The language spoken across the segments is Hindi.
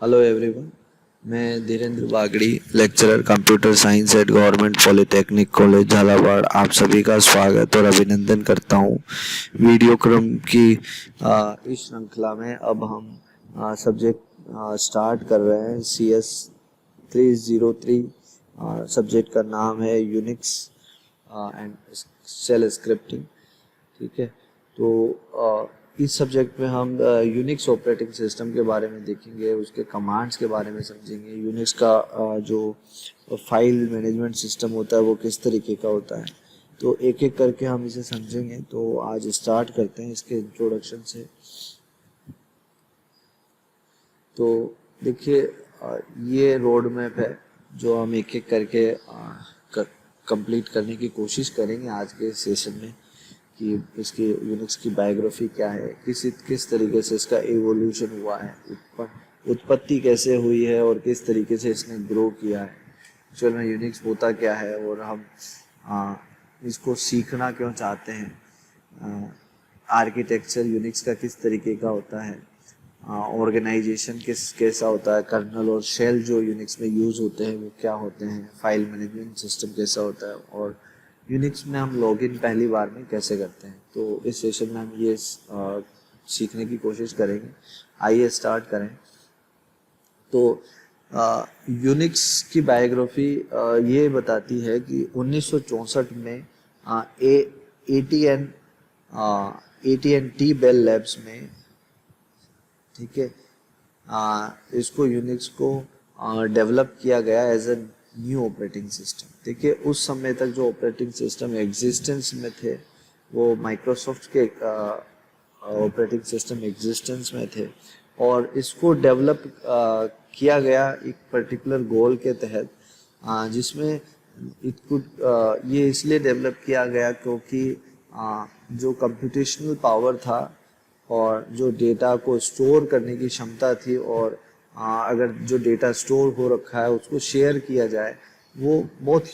हेलो एवरीवन, मैं Dhirendra Bagri, lecturer computer science at government polytechnic college Jhalawar आप सभी का स्वागत और अभिनंदन करता हूँ। वीडियो क्रम की इस श्रृंखला में अब हम सब्जेक्ट स्टार्ट कर रहे हैं। CS 303 सब्जेक्ट का नाम है यूनिक्स एंड शेल स्क्रिप्टिंग। ठीक है, तो इस सब्जेक्ट में हम यूनिक्स ऑपरेटिंग सिस्टम के बारे में देखेंगे, उसके कमांड्स के बारे में समझेंगे। यूनिक्स का जो फाइल मैनेजमेंट सिस्टम होता है वो किस तरीके का होता है, तो एक एक करके हम इसे समझेंगे। तो आज स्टार्ट करते हैं इसके इंट्रोडक्शन से। तो देखिए, ये रोड मैप है जो हम एक एक करके कंप्लीट करने की कोशिश करेंगे आज के सेशन में, कि इसकी यूनिक्स की बायोग्राफी क्या है, किस तरीके से इसका एवोल्यूशन हुआ है, उत्पत्ति कैसे हुई है और किस तरीके से इसने ग्रो किया है, एक्चुअल में यूनिक्स होता क्या है और हम इसको सीखना क्यों चाहते हैं, आर्किटेक्चर यूनिक्स का किस तरीके का होता है, ऑर्गेनाइजेशन कैसा होता है, कर्नल और शेल जो यूनिक्स में यूज़ होते हैं वो क्या होते हैं, फाइल मैनेजमेंट सिस्टम कैसा होता है, और यूनिक्स में हम लॉगिन पहली बार में कैसे करते हैं। तो इस सेशन में हम ये सीखने की कोशिश करेंगे। आइए स्टार्ट करें। तो यूनिक्स की बायोग्राफी ये बताती है कि 1964 में AT&T बेल लैब्स में, ठीक है, इसको यूनिक्स को डेवलप किया गया as a new operating system. देखिए, उस समय तक जो ऑपरेटिंग सिस्टम एग्जिस्टेंस में थे वो माइक्रोसॉफ्ट के ऑपरेटिंग सिस्टम एग्जिस्टेंस में थे, और इसको डेवलप किया गया एक पर्टिकुलर गोल के तहत, जिसमें ये इसलिए डेवलप किया गया क्योंकि जो कंप्यूटेशनल पावर था और जो डेटा को स्टोर करने की क्षमता थी, और अगर जो डेटा स्टोर हो रखा है उसको शेयर किया जाए, वो बहुत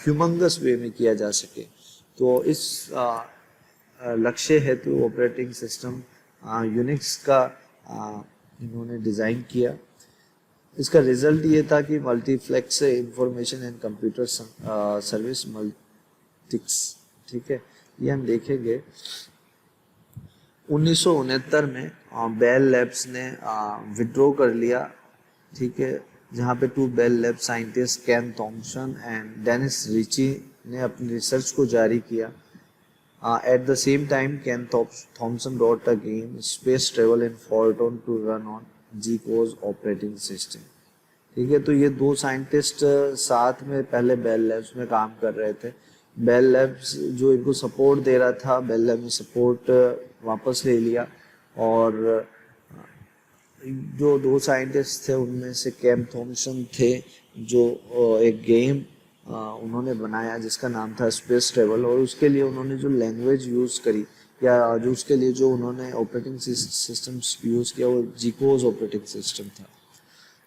ह्यूमंगस वे में किया जा सके। तो इस लक्ष्य हेतु ऑपरेटिंग सिस्टम यूनिक्स का इन्होंने डिज़ाइन किया। इसका रिजल्ट ये था कि multiplex information and computer service Multics, ठीक है, ये हम देखेंगे। 1969 में बेल लैब्स ने विड्रॉ कर लिया, ठीक है, जहाँ पे 2 Bell Lab scientist Ken Thompson and Dennis Ritchie ने अपनी रिसर्च को जारी किया। At the same time Ken Thompson wrote a game space travel in Fortran to run on GCOS operating system. ठीक है, तो ये 2 साइंटिस्ट साथ में पहले बेल लैब्स में काम कर रहे थे। बेल लैब्स जो इनको सपोर्ट दे रहा था, बेल लैब ने सपोर्ट वापस ले लिया, और जो 2 साइंटिस्ट थे उनमें से केन थॉमसन थे, जो एक गेम उन्होंने बनाया जिसका नाम था स्पेस ट्रेवल, और उसके लिए उन्होंने जो लैंग्वेज यूज़ करी, या जो उसके लिए जो उन्होंने ऑपरेटिंग सिस्टम यूज़ किया, वो GCOS ऑपरेटिंग सिस्टम था।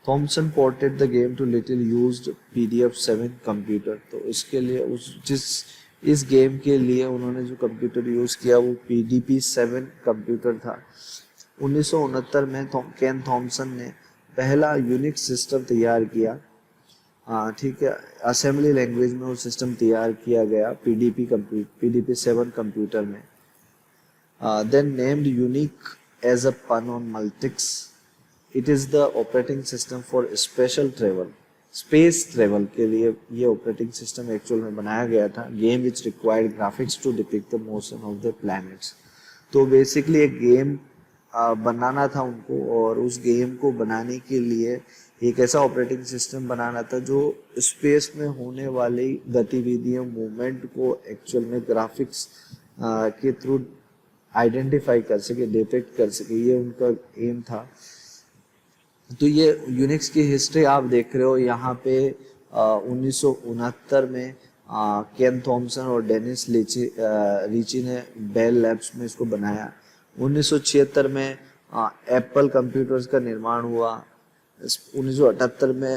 Thompson ported the game to little used PDF7 computer. तो इसके लिए इस गेम के लिए उन्होंने जो कंप्यूटर यूज़ किया वो PDP-7 कंप्यूटर था। 1969 में केन थॉमसन ने पहला यूनिक्स सिस्टम तैयार किया। ठीक है, असेंबली लैंग्वेज में वो सिस्टम तैयार किया गया PDP-7 कंप्यूटर में। Then named unique as a pun on Multics, it is the operating system for special travel, space travel के लिए ये ऑपरेटिंग सिस्टम एक्चुअल में बनाया गया था। Game which required graphics to depict the motion of the planets. तो बेसिकली एक गेम बनाना था उनको, और उस गेम को बनाने के लिए एक ऐसा ऑपरेटिंग सिस्टम बनाना था जो स्पेस में होने वाली गतिविधियों, मूवमेंट को एक्चुअल में ग्राफिक्स के थ्रू आइडेंटिफाई कर सके, डिटेक्ट कर सके, ये उनका एम था। तो ये यूनिक्स की हिस्ट्री आप देख रहे हो यहाँ पे। 1969 में केन थॉमसन और डेनिस रिची ने बेल लैब्स में इसको बनाया। 1976 में एप्पल कंप्यूटर्स का निर्माण हुआ। 1978 में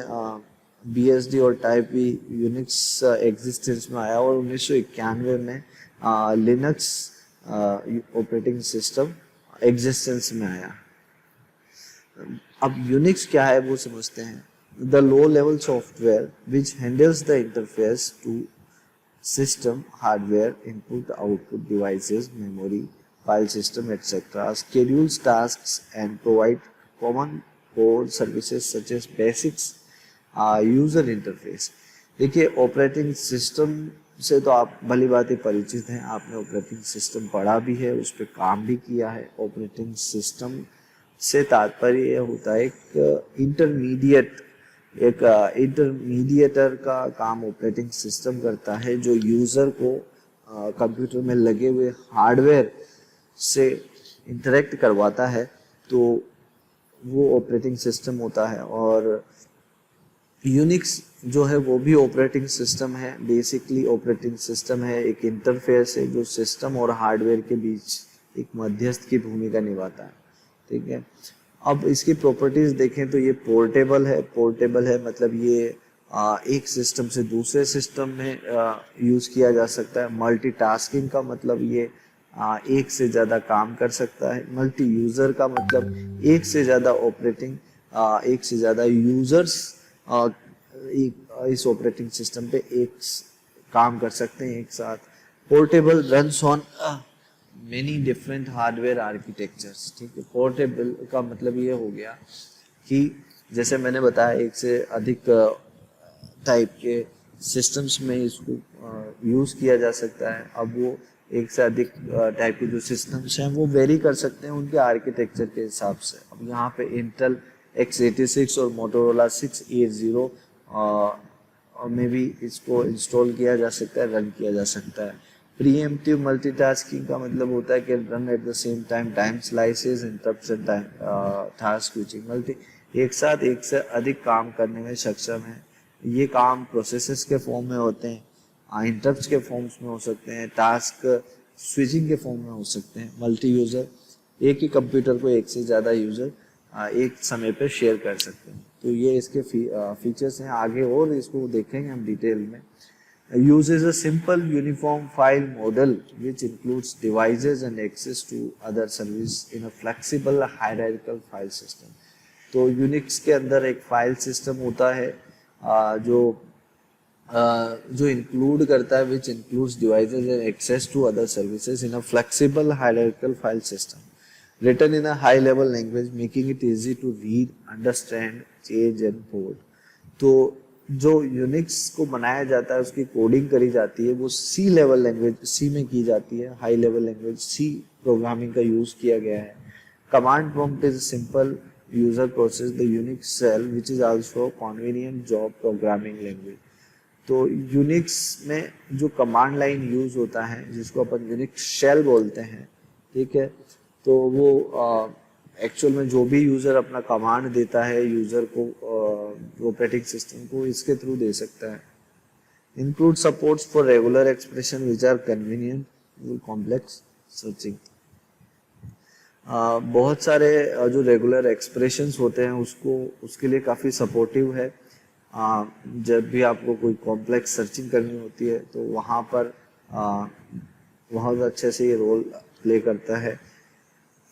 BSD और टाइप ई यूनिक्स एग्जिस्टेंस में आया, और 1991 में लिनक्स ऑपरेटिंग सिस्टम एग्जिस्टेंस में आया। अब यूनिक्स क्या है वो समझते हैं। The low level software which handles the interface to system, hardware, input, output devices, memory, file system, etc. Schedules tasks and provide common core services such as basics user interface. देखिए ऑपरेटिंग सिस्टम से तो आप भली बात ही परिचित हैं, आपने ऑपरेटिंग सिस्टम पढ़ा भी है, उस पर काम भी किया है। ऑपरेटिंग सिस्टम से तात्पर्य यह होता है एक इंटरमीडिएटर का काम ऑपरेटिंग सिस्टम करता है, जो यूज़र को कंप्यूटर में लगे हुए हार्डवेयर से इंटरेक्ट करवाता है, तो वो ऑपरेटिंग सिस्टम होता है। और यूनिक्स जो है वो भी ऑपरेटिंग सिस्टम है। बेसिकली ऑपरेटिंग सिस्टम है एक इंटरफेस है जो सिस्टम और हार्डवेयर के बीच एक मध्यस्थ की भूमिका निभाता है, ठीक है। अब इसकी प्रॉपर्टीज देखें तो ये पोर्टेबल है। पोर्टेबल है मतलब ये एक सिस्टम से दूसरे सिस्टम में यूज़ किया जा सकता है। मल्टीटास्किंग का मतलब ये एक से ज़्यादा काम कर सकता है। मल्टी यूज़र का मतलब एक से ज़्यादा एक से ज़्यादा यूज़र्स इस ऑपरेटिंग सिस्टम पे एक काम कर सकते हैं एक साथ। Portable runs on many different hardware architectures, ठीक है। पोर्टेबल का मतलब ये हो गया कि जैसे मैंने बताया एक से अधिक टाइप के सिस्टम्स में इसको यूज़ किया जा सकता है। अब वो एक से अधिक टाइप के जो सिस्टम्स हैं वो वेरी कर सकते हैं उनके आर्किटेक्चर के हिसाब से। अब यहाँ पे इंटेल x86 और मोटोरोला 680 में भी इसको इंस्टॉल किया जा सकता है, रन किया जा सकता है। प्रीएम्प्टिव मल्टीटास्किंग का मतलब होता है कि run at the same time, time slices, interrupts and time task switching. एक साथ एक से अधिक काम करने में सक्षम है। ये काम प्रोसेसेस के फॉर्म में होते हैं, इंटरप्ट्स के फॉर्म्स में हो सकते हैं, टास्क स्विचिंग के फॉर्म में हो सकते हैं। मल्टी यूज़र, एक ही कंप्यूटर को एक से ज़्यादा यूज़र एक समय पे शेयर कर सकते हैं। तो ये इसके फीचर्स हैं। आगे और इसको देखेंगे हम डिटेल में। uses a simple uniform file model which includes devices and access to other service in a flexible hierarchical file system. तो यूनिक्स के अंदर एक फाइल सिस्टम होता है जो इंक्लूड करता है which includes devices and access to other services in a flexible hierarchical file system written in a high level language making it easy to read, understand, change and port. तो जो यूनिक्स को बनाया जाता है उसकी कोडिंग करी जाती है वो सी लेवल लैंग्वेज, सी में की जाती है। High level language C programming का यूज किया गया है। Command prompt is simple user process the Unix shell which is also convenient job programming language. तो यूनिक्स में जो कमांड लाइन यूज होता है जिसको अपन यूनिक्स शेल बोलते हैं, ठीक है, तो वो एक्चुअल में जो भी यूजर अपना कमांड देता है यूजर को ऑपरेटिंग सिस्टम को, इसके थ्रू दे सकता है। Include supports for regular expression which are convenient complex searching. बहुत सारे जो रेगुलर एक्सप्रेशंस होते हैं उसके लिए काफ़ी सपोर्टिव है। जब भी आपको कोई कॉम्प्लेक्स सर्चिंग करनी होती है तो वहाँ पर बहुत अच्छे से ये रोल प्ले करता है।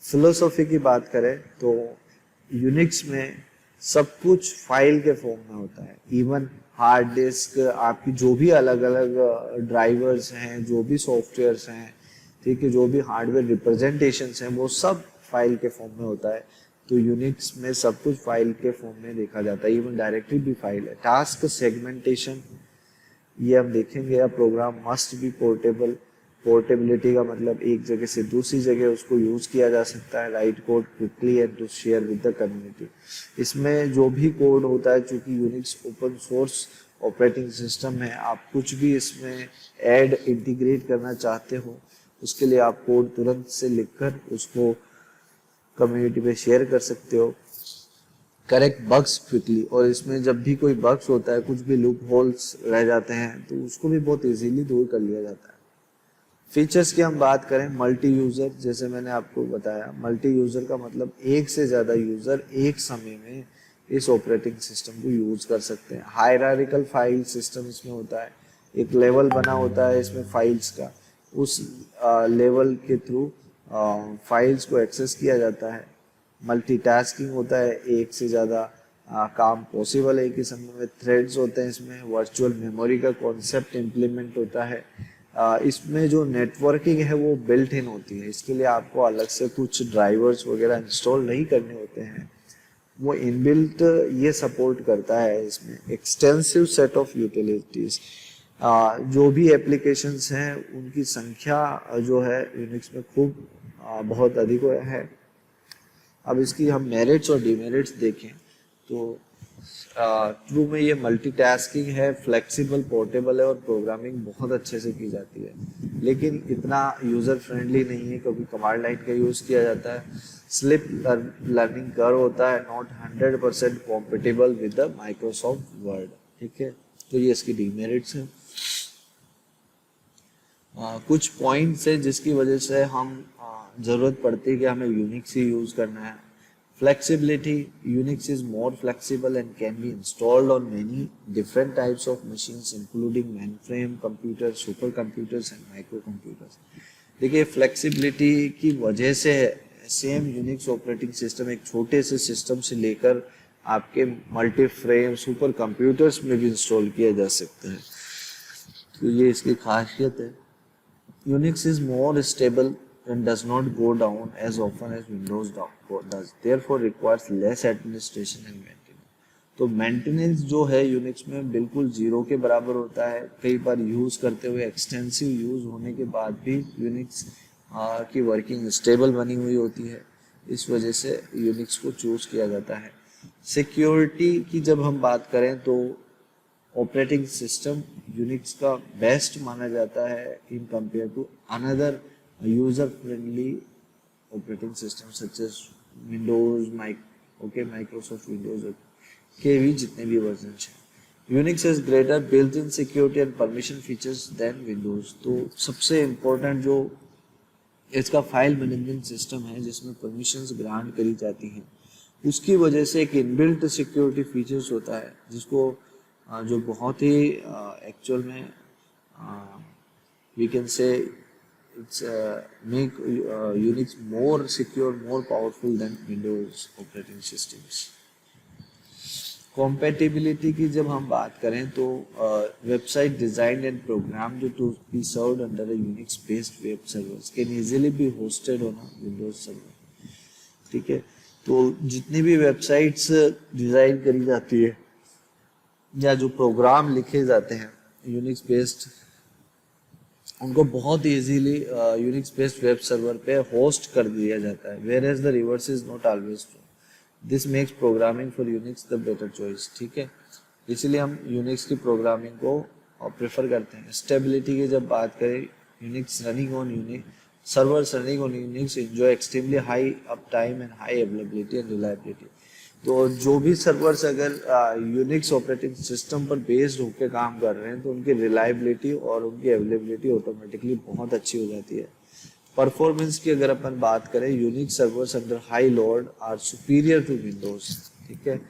फिलोसॉफी की बात करें तो यूनिक्स में सब कुछ फाइल के फॉर्म में होता है। इवन हार्ड डिस्क, आपकी जो भी अलग अलग ड्राइवर्स हैं, जो भी सॉफ्टवेयर्स हैं, ठीक है, जो भी हार्डवेयर रिप्रेजेंटेशंस हैं, वो सब फाइल के फॉर्म में होता है। तो यूनिक्स में सब कुछ फाइल के फॉर्म में देखा जाता है। इवन डायरेक्टरी भी फाइल है। टास्क सेगमेंटेशन ये हम देखेंगे। A program must be portable. Portability का मतलब एक जगह से दूसरी जगह उसको यूज किया जा सकता है। Write code quickly and to share with the community. इसमें जो भी कोड होता है, चूंकि Unix open source operating system है, आप कुछ भी इसमें ऐड इंटीग्रेट करना चाहते हो उसके लिए आप कोड तुरंत से लिखकर उसको कम्युनिटी पे शेयर कर सकते हो। करेक्ट बग्स क्विकली, और इसमें जब भी कोई बग्स होता है, कुछ भी लूप होल्स रह जाते हैं तो उसको भी बहुत इजीली दूर कर लिया जाता है। फीचर्स की हम बात करें, मल्टी यूजर, जैसे मैंने आपको बताया, मल्टी यूजर का मतलब एक से ज़्यादा यूजर एक समय में इस ऑपरेटिंग सिस्टम को यूज कर सकते हैं। हायरार्किकल फाइल सिस्टम इसमें होता है। एक लेवल बना होता है इसमें फाइल्स का, उस लेवल के थ्रू फाइल्स को एक्सेस किया जाता है। मल्टीटास्किंग होता है, एक से ज़्यादा काम पॉसिबल है एक ही समय में, थ्रेड्स होते हैं इसमें, वर्चुअल मेमोरी का कॉन्सेप्ट इम्प्लीमेंट होता है। इसमें जो नेटवर्किंग है वो बिल्ट इन होती है, इसके लिए आपको अलग से कुछ ड्राइवर्स वगैरह इंस्टॉल नहीं करने होते हैं, वो इनबिल्ट ये सपोर्ट करता है इसमें एक्सटेंसिव सेट ऑफ यूटिलिटीज। जो भी एप्लीकेशंस हैं उनकी संख्या जो है यूनिक्स में खूब बहुत अधिक है। अब इसकी हम मेरिट्स और डिमेरिट्स देखें तो ट्रू में ये मल्टीटास्किंग है, फ्लेक्सिबल, पोर्टेबल है और प्रोग्रामिंग बहुत अच्छे से की जाती है, लेकिन इतना यूज़र फ्रेंडली नहीं है क्योंकि कमांड लाइन का यूज़ किया जाता है। स्लिप लर्निंग कर्व होता है, not 100% compatible with the Microsoft word. ठीक है, तो ये इसकी डिमेरिट्स हैं। कुछ पॉइंट्स है जिसकी वजह से हम ज़रूरत पड़ती है कि हमें यूनिक्स ही यूज़ करना है। Flexibility, Unix is more flexible and can be installed on many different types of machines including mainframe computers, supercomputers and microcomputers। देखिए फ्लेक्सिबिलिटी की वजह से सेम यूनिक्स ऑपरेटिंग सिस्टम एक छोटे से सिस्टम से लेकर आपके मल्टी फ्रेम सुपर कंप्यूटर्स में भी इंस्टॉल किया जा सकता है, तो ये इसकी खासियत है। Unix is more stable and does not go down as often as Windows does, therefore requires less administration and maintenance। तो मेंटेनेंस जो है यूनिक्स में बिल्कुल जीरो के बराबर होता है। कई बार यूज करते हुए एक्सटेंसिव यूज होने के बाद भी यूनिक्स की वर्किंग स्टेबल बनी हुई होती है, इस वजह से यूनिक्स को चूज किया जाता है। सिक्योरिटी की जब हम बात करें तो ऑपरेटिंग सिस्टम यूनिक्स का बेस्ट माना जाता है in compare to another user friendly operating system such as Windows, Microsoft Windows के भी जितने भी वर्जन हैं। Unix has greater built-in security and permission features than Windows। तो सबसे इम्पोर्टेंट जो इसका फाइल मैनेजमेंट सिस्टम है जिसमें परमिशंस ग्रांट करी जाती हैं, उसकी वजह से एक इनबिल्ट सिक्योरिटी फीचर्स होता है जिसको जो बहुत ही एक्चुअल में we can say it's make Unix more secure, more powerful than Windows operating systems। compatibility की जब हम बात करें तो website designed and programmed to be served under a Unix based web servers can easily be hosted on a Windows server। ठीक है, तो जितनी भी वेबसाइट्स डिजाइन करी जाती है या जो प्रोग्राम लिखे जाते हैं यूनिक्स बेस्ड, उनको बहुत easily Unix based web server पे होस्ट कर दिया जाता है, whereas the reverse is not always true. This makes programming for Unix the better choice. ठीक है, इसीलिए हम यूनिक्स की प्रोग्रामिंग को प्रेफर करते हैं। स्टेबिलिटी की जब बात करें, Unix running on Unix servers running on Unix enjoy extremely high up time and high availability and reliability. तो जो भी सर्वर्स अगर यूनिक्स ऑपरेटिंग सिस्टम पर बेस्ड होकर काम कर रहे हैं तो उनकी रिलायबिलिटी और उनकी अवेलेबिलिटी ऑटोमेटिकली बहुत अच्छी हो जाती है। परफॉर्मेंस की अगर अपन बात करें, Unix servers under high load are superior to Windows. ठीक है,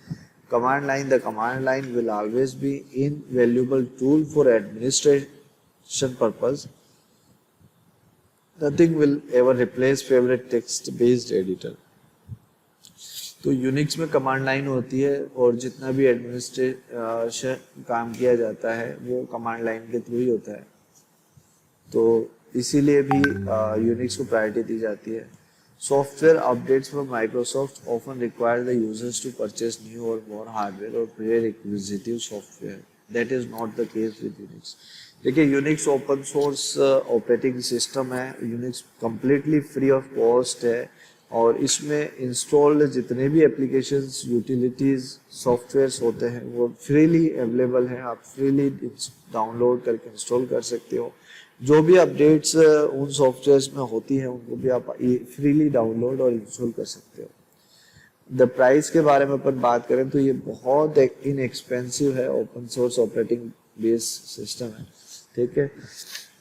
command line, the command line will always be invaluable tool for administration purpose. Nothing will ever replace favourite text based editor. तो यूनिक्स में कमांड लाइन होती है और जितना भी एडमिनिस्ट्रेशन काम किया जाता है वो कमांड लाइन के थ्रू ही होता है, तो इसीलिए भी यूनिक्स को प्रायोरिटी दी जाती है। Software updates from Microsoft often require the users to purchase new or more hardware or prerequisite software, that is not the case with Unix. देखिए, Unix open source operating system है, Unix completely free of cost है और इसमें इंस्टॉल्ड जितने भी एप्लीकेशंस, यूटिलिटीज, सॉफ्टवेयर्स होते हैं वो फ्रीली अवेलेबल हैं, आप फ्रीली डाउनलोड करके इंस्टॉल कर सकते हो। जो भी अपडेट्स उन सॉफ्टवेयर्स में होती हैं उनको भी आप फ्रीली डाउनलोड और इंस्टॉल कर सकते हो। द प्राइस के बारे में अपन बात करें तो ये बहुत इनएक्सपेंसिव है, open source operating based system है। ठीक है,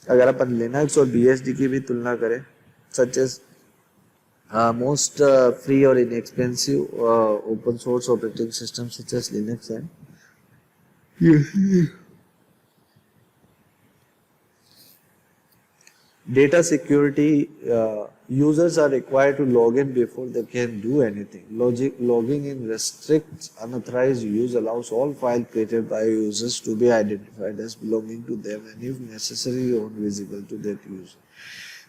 अगर अपन लिनक्स और BSD की भी तुलना करें, such as most free or inexpensive open source operating systems such as Linux and data security users are required to log in before they can do anything. Logging in restricts unauthorized use, allows all files created by users to be identified as belonging to them and if necessary visible to that user.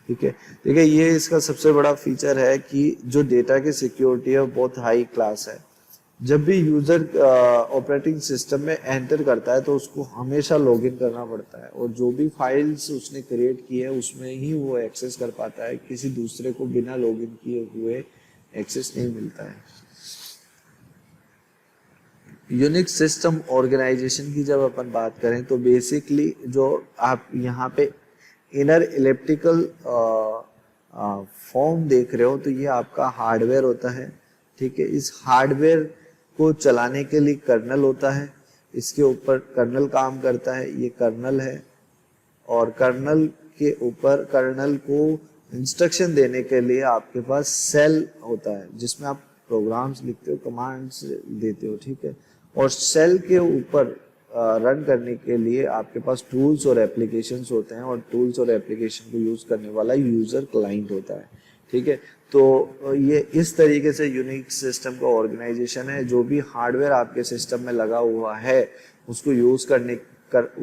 ठीक है, देखिए ये इसका सबसे बड़ा फीचर है कि जो डेटा की सिक्योरिटी है बहुत हाई क्लास है। जब भी यूजर ऑपरेटिंग सिस्टम में एंटर करता है तो उसको हमेशा लॉगिन करना पड़ता है और जो भी फाइल्स उसने क्रिएट की है उसमें ही वो एक्सेस कर पाता है, किसी दूसरे को बिना लॉगिन किए हुए एक्सेस नहीं मिलता है। यूनिक्स सिस्टम ऑर्गेनाइजेशन की जब अपन बात करें तो बेसिकली जो आप यहाँ पे इनर इलेप्टिकल फॉर्म देख रहे हो तो ये आपका हार्डवेयर होता है। ठीक है, इस हार्डवेयर को चलाने के लिए कर्नल होता है, इसके ऊपर कर्नल काम करता है, ये कर्नल है और कर्नल के ऊपर कर्नल को इंस्ट्रक्शन देने के लिए आपके पास सेल होता है जिसमें आप प्रोग्राम्स लिखते हो, कमांड्स देते हो। ठीक है, और सेल के ऊपर रन करने के लिए आपके पास टूल्स और एप्लीकेशंस होते हैं और टूल्स और एप्लीकेशन को यूज करने वाला यूजर क्लाइंट होता है। ठीक है, तो ये इस तरीके से यूनिक्स सिस्टम का ऑर्गेनाइजेशन है। जो भी हार्डवेयर आपके सिस्टम में लगा हुआ है उसको यूज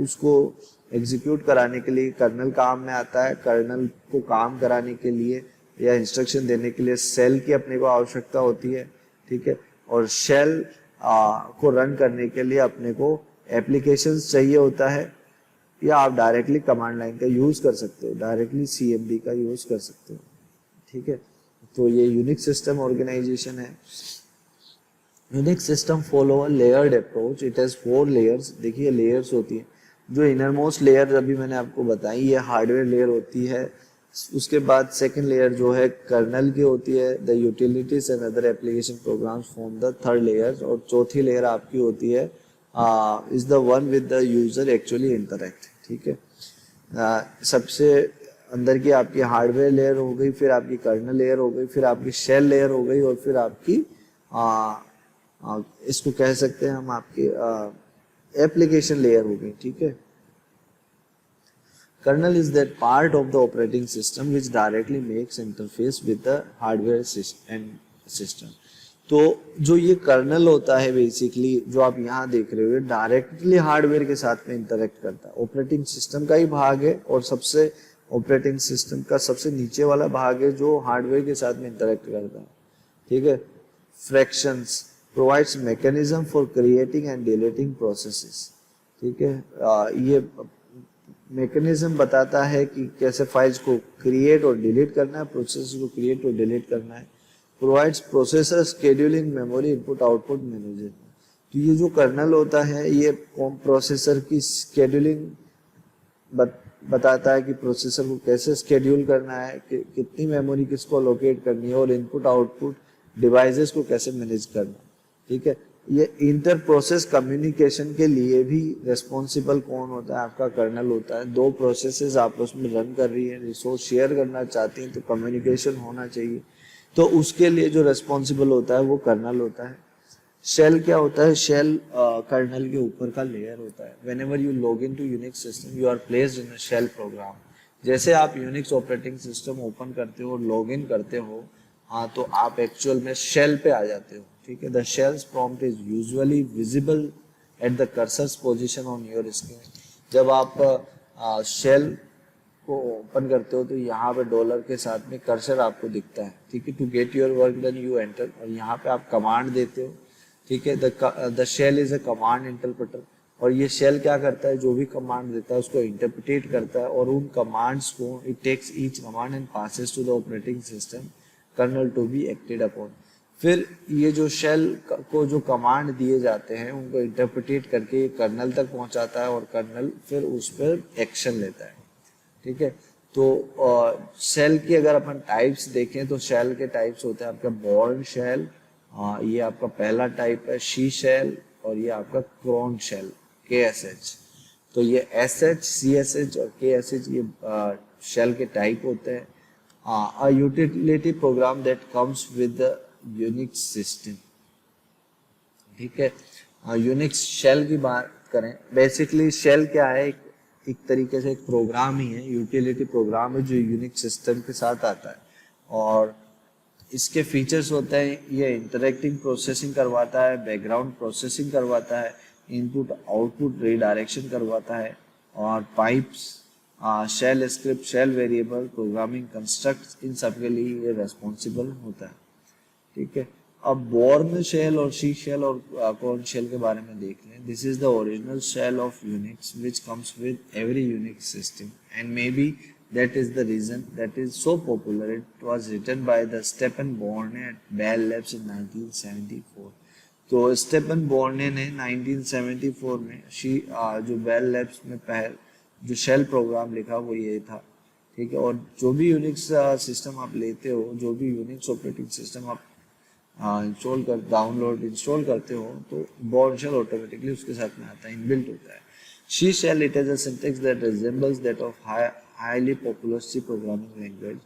उसको एग्जीक्यूट कराने के लिए कर्नल काम में आता है। कर्नल को काम कराने के लिए या इंस्ट्रक्शन देने के लिए सेल की अपने को आवश्यकता होती है। ठीक है, और शेल को रन करने के लिए अपने को एप्लीकेशंस चाहिए होता है या आप डायरेक्टली कमांड लाइन का यूज कर सकते हो, डायरेक्टली सीएमडी का यूज कर सकते हो। ठीक है, तो ये यूनिक्स सिस्टम ऑर्गेनाइजेशन है। Unix system follow a layered approach, it has 4 layers. देखिए लेयर्स होती है, जो इनर मोस्ट लेयर अभी मैंने आपको बताई ये हार्डवेयर लेयर होती है। उसके बाद सेकंड लेयर जो है कर्नल की होती है, the utilities and other application programs form the third layer. और चौथी लेयर आपकी होती है is the one with the user actually interact. ठीक है, सबसे अंदर की आपकी हार्डवेयर लेयर हो गई, फिर आपकी कर्नल लेयर हो गई, फिर आपकी शेल लेयर हो गई और फिर आपकी इसको कह सकते हैं हम आपकी एप्लीकेशन लेयर हो गई। ठीक है, kernel is that part of the operating system which directly makes interface with the hardware and system. तो जो ये कर्नल होता है बेसिकली जो आप यहाँ देख रहे हो डायरेक्टली हार्डवेयर के साथ में इंटरेक्ट करता है। ऑपरेटिंग सिस्टम का ही भाग है और सबसे ऑपरेटिंग सिस्टम का सबसे नीचे वाला भाग है जो हार्डवेयर के साथ में इंटरेक्ट करता है। ठीक है, fractions provides mechanism for creating and deleting processes. ठीक है, ये मैकेनिज्म बताता है कि कैसे फाइल्स को क्रिएट और डिलीट करना है, प्रोसेस को क्रिएट और डिलीट करना है। Provides processor scheduling memory input output management. तो ये जो कर्नल होता है ये प्रोसेसर की स्केड्यूलिंग बताता है कि प्रोसेसर को कैसे स्केड्यूल करना है, कितनी मेमोरी किसको अलोकेट करनी है और इनपुट आउटपुट डिवाइसेस को कैसे मैनेज करना है। ठीक है, ये इंटर प्रोसेस कम्युनिकेशन के लिए भी रेस्पॉन्सिबल कौन होता है, आपका कर्नल होता है। 2 प्रोसेसेस आपस में रन कर रही है, रिसोर्स शेयर करना चाहती हैं तो कम्युनिकेशन होना चाहिए, तो उसके लिए जो रेस्पॉन्सिबल होता है वो कर्नल होता है। शेल क्या होता है, शेल कर्नल के ऊपर का लेयर होता है। Whenever you log in to Unix system you are placed in a shell program. जैसे आप यूनिक्स ऑपरेटिंग सिस्टम ओपन करते हो और लॉग इन करते हो तो आप एक्चुअल में शेल पे आ जाते हो। ठीक है, the shells prompt is usually visible at the cursors position on your screen. जब आप शेल को ओपन करते हो तो यहाँ पे डॉलर के साथ में कर्सर आपको दिखता है। ठीक है, to get your work done you enter, और यहाँ पे आप कमांड देते हो। ठीक है, the shell is a command interpreter, और ये शेल क्या करता है, जो भी कमांड देता है उसको इंटरप्रेट करता है और उन कमांड्स को it takes each command and passes to the operating system kernel to be acted upon. फिर ये जो शेल को जो कमांड दिए जाते हैं उनको इंटरप्रेट करके कर्नल तक पहुंचाता है और कर्नल फिर उस पर एक्शन लेता है। ठीक है, तो शेल की अगर अपन टाइप्स देखें तो शेल के टाइप्स होते हैं आपका बॉर्न शेल, ये आपका पहला टाइप है शी शेल, और ये आपका क्रोन शेल KSH। तो ये SH, CSH और KSH ये शेल के टाइप होते हैं। A utility program that comes with the Unix system। ठीक है, यूनिक्स शेल की बात करें, बेसिकली शेल क्या है, एक तरीके से एक प्रोग्राम ही है, यूटिलिटी प्रोग्राम है जो यूनिक्स सिस्टम के साथ आता है। और इसके फीचर्स होते हैं, ये इंटरेक्टिंग प्रोसेसिंग करवाता है, बैकग्राउंड प्रोसेसिंग करवाता है, इनपुट आउटपुट रीडायरेक्शन करवाता है, और pipes, shell script, shell variable, programming construct, इन सब के लिए ये रेस्पॉन्सिबल होता है। ठीक है, अब बोर्न शेल और सी शेल और कॉर्न शेल के बारे में देख लें। This is the original shell of Unix which comes with every Unix system and may be that is the reason that is so popular. It was written by the Stephen Borne at Bell Labs in 1974. तो स्टेपन बोर्ने ने 1974 में जो बेल लैब्स में जो शेल प्रोग्राम लिखा वो ये था। ठीक है, और जो भी यूनिक्स सिस्टम आप लेते हो, जो भी यूनिक्स ऑपरेटिंग सिस्टम आप इंस्टॉल करते हो, तो बोर्न शेल ऑटोमेटिकली उसके साथ में आता है, इनबिल्ट होता है। C shell, it is a syntax that resembles that of highly popular C programming language,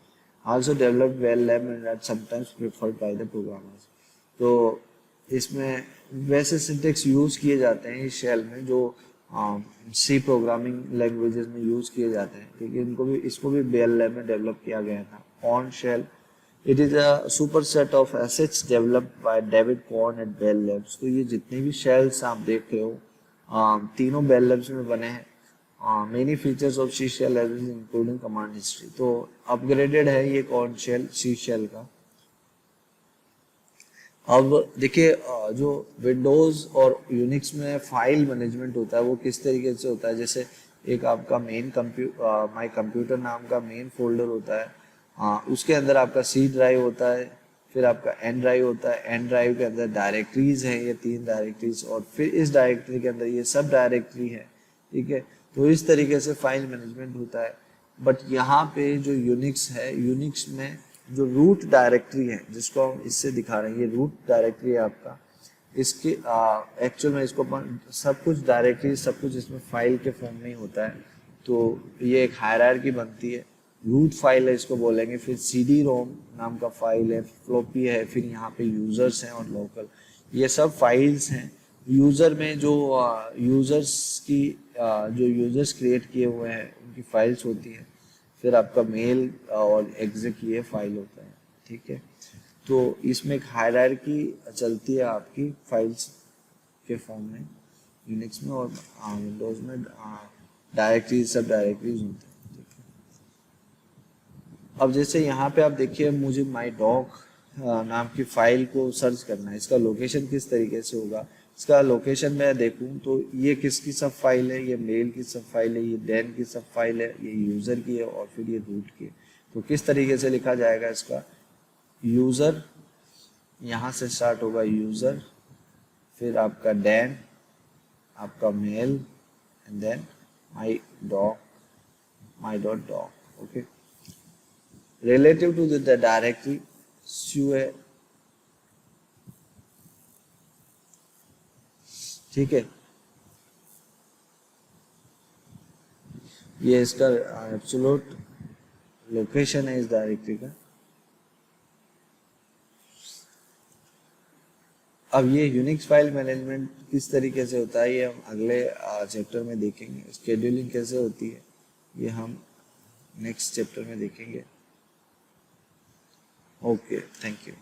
also developed well lab and are sometimes preferred by the programmers. तो इसमें वैसे सिंटेक्स यूज किए जाते हैं इस शेल में जो सी प्रोग्रामिंग लैंग्वेजेस में यूज किए जाते हैं। ठीक है, इसको भी बेल लैब में डेवलप किया गया था। Korn shell, it is a superset of assets developed by David Korn at Bell Labs. तो ये जितने भी शेल्स आप देख रहे हो तीनों बेल लैब्स में बने हैं। Many features of C shell including command history. तो अपग्रेडेड है ये कॉर्न शेल सी शेल का। अब देखिए जो विंडोज और यूनिक्स में फाइल मैनेजमेंट होता है वो किस तरीके से होता है। जैसे एक आपका माई कंप्यूटर नाम का मेन फोल्डर होता है, उसके अंदर आपका सी ड्राइव होता है, फिर आपका एन ड्राइव होता है। एन ड्राइव के अंदर डायरेक्टरीज हैं, ये 3 डायरेक्टरीज, और फिर इस डायरेक्टरी के अंदर ये सब डायरेक्टरी है। ठीक है, तो इस तरीके से फाइल मैनेजमेंट होता है। बट यहाँ पे जो यूनिक्स है, यूनिक्स में जो रूट डायरेक्टरी है जिसको हम इससे दिखा रहे हैं, ये रूट डायरेक्टरी है आपका। इसके एक्चुअल में इसको सब कुछ डायरेक्टरी, सब कुछ इसमें फाइल के फॉर्म में ही होता है। तो ये एक हायरार्की बनती है। रूट फाइल है इसको बोलेंगे, फिर CD रोम नाम का फाइल है, फ्लोपी है, फिर यहाँ पे यूजर्स हैं और लोकल, ये सब फाइल्स हैं। यूजर में जो यूजर्स क्रिएट किए हुए हैं उनकी फाइल्स होती हैं। फिर आपका मेल और एग्जिक ये फाइल होता है। ठीक है, तो इसमें एक हायरार्की चलती है आपकी फाइल्स के फॉर्म में यूनिक्स में, और विंडोज में डायरेक्टरीज, सब डायरेक्टरीज होते हैं। ठीक है, अब जैसे यहाँ पे आप देखिए, मुझे माई डॉग नाम की फाइल को सर्च करना है। इसका लोकेशन किस तरीके से होगा, इसका लोकेशन मैं देखूं तो ये किसकी सब फाइल है, ये मेल की सब फाइल है, ये डैन की सब फाइल है, ये यूजर की है, और फिर ये रूट की है। तो किस तरीके से लिखा जाएगा इसका, यूजर, यहाँ से स्टार्ट होगा यूजर, फिर आपका डैन, आपका mail, and then my dot dog. Okay, relative to the directory SUA। ठीक है, ये इसका एब्सोल्यूट लोकेशन है इस डायरेक्टरी का। अब ये यूनिक्स फाइल मैनेजमेंट किस तरीके से होता है ये हम अगले चैप्टर में देखेंगे। शेड्यूलिंग कैसे होती है ये हम नेक्स्ट चैप्टर में देखेंगे। Okay, thank you.